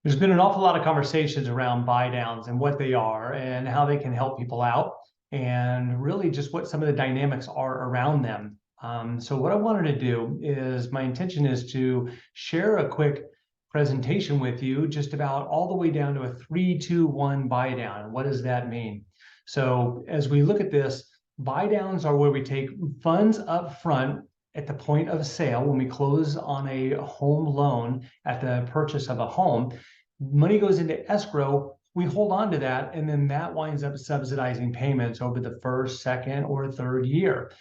There's been an awful lot of conversations around buy downs and what they are and how they can help people out, and really just what some of the dynamics are around them. So what I wanted to do is my intention is to share a quick presentation with you just about all the way down to a 3-2-1 buy down. What does that mean? So as we look at this, buy downs are where we take funds up front at the point of sale when we close on a home loan at the purchase of a home. Money goes into escrow, we hold on to that, and then that winds up subsidizing payments over the first, second, or third year.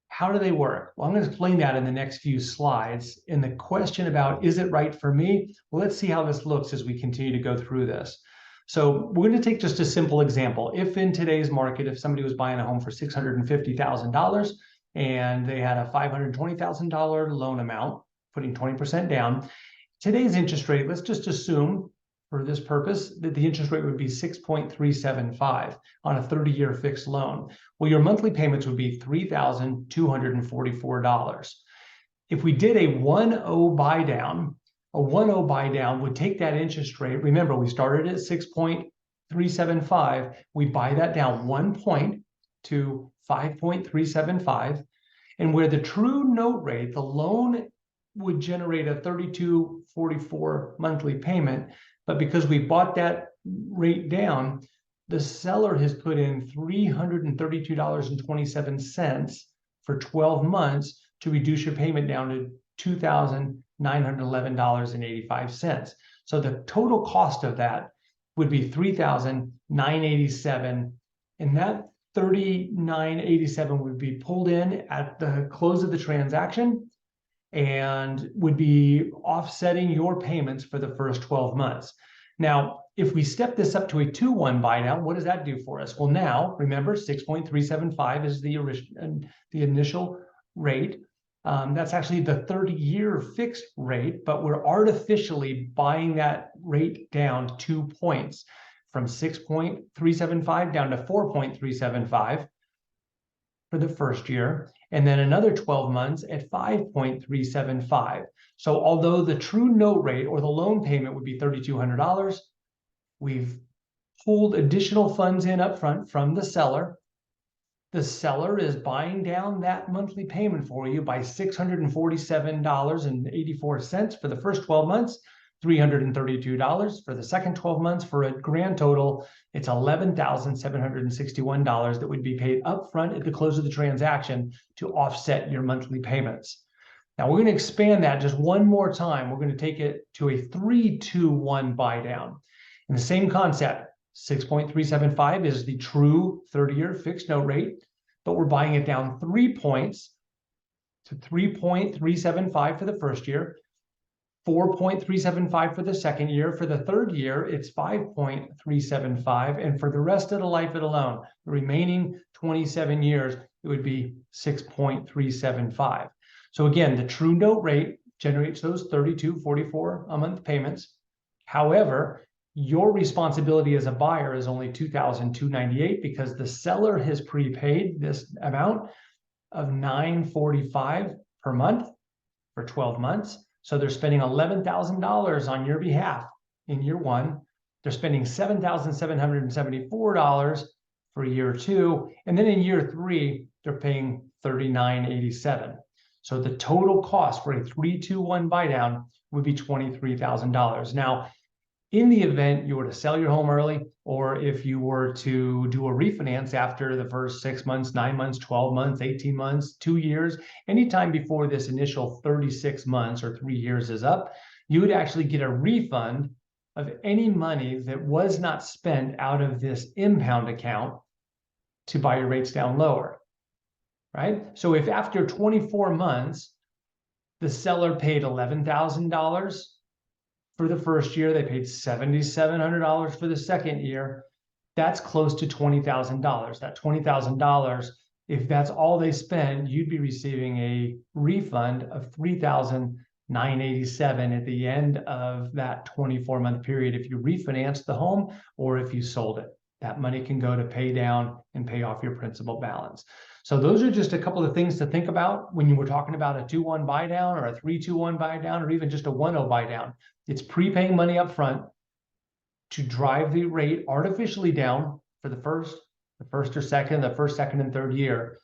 How do they work? Well, I'm going to explain that in the next few slides. And the question about, is it right for me? Well, let's see how this looks as we continue to go through this. So we're going to take just a simple example. If in today's market, if somebody was buying a home for $650,000 and they had a $520,000 loan amount, putting 20% down, today's interest rate, let's just assume for this purpose that the interest rate would be 6.375 on a 30-year fixed loan. Well, your monthly payments would be $3,244. If we did a 1-0 buy down, a 1-0 buy down would take that interest rate. Remember, we started at 6.375. We buy that down 1 point to 5.375. And where the true note rate, the loan would generate a $3,244 monthly payment, but because we bought that rate down, the seller has put in $332.27 for 12 months to reduce your payment down to $2,911.85. So the total cost of that would be $3,987, and that $3,987 would be pulled in at the close of the transaction and would be offsetting your payments for the first 12 months. Now, if we step this up to a 2-1 buy down, what does that do for us? Well, now, remember, 6.375 is the initial rate. That's actually the 30-year fixed rate, but we're artificially buying that rate down 2 points from 6.375 down to 4.375 for the first year, and then another 12 months at 5.375. So although the true note rate or the loan payment would be $3,200, we've pulled additional funds in up front from the seller. The seller is buying down that monthly payment for you by $647.84 for the first 12 months, $332 for the second 12 months, for a grand total, it's $11,761 that would be paid upfront at the close of the transaction to offset your monthly payments. Now we're going to expand that just one more time. We're going to take it to a 3-2-1 buy down. In the same concept, 6.375 is the true 30-year fixed note rate, but we're buying it down 3 points to 3.375 for the first year, 4.375 for the second year. For the third year, it's 5.375. And for the rest of the life of the loan, the remaining 27 years, it would be 6.375. So again, the true note rate generates those $3,244 a month payments. However, your responsibility as a buyer is only $2,298 because the seller has prepaid this amount of $945 per month for 12 months. So they're spending $11,000 on your behalf in year one. They're spending $7,774 for year two. And then in year three, they're paying $3,987. So the total cost for a 3-2-1 buy down would be $23,000. Now, in the event you were to sell your home early, or if you were to do a refinance after the first 6 months, 9 months, 12 months, 18 months, 2 years, anytime before this initial 36 months or 3 years is up, you would actually get a refund of any money that was not spent out of this impound account to buy your rates down lower, right? So if after 24 months, the seller paid $11,000 for the first year, they paid $7,700 for the second year, that's close to $20,000. That $20,000, if that's all they spend, you'd be receiving a refund of $3,987 at the end of that 24-month period if you refinanced the home or if you sold it. That money can go to pay down and pay off your principal balance. So those are just a couple of things to think about when you were talking about a 2-1 buy down or a 3-2-1 buy down, or even just a 1-0 buy down. It's prepaying money up front to drive the rate artificially down for the first or second, the first, second, and third year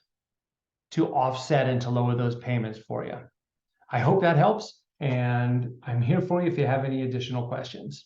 to offset and to lower those payments for you. I hope that helps, and I'm here for you if you have any additional questions.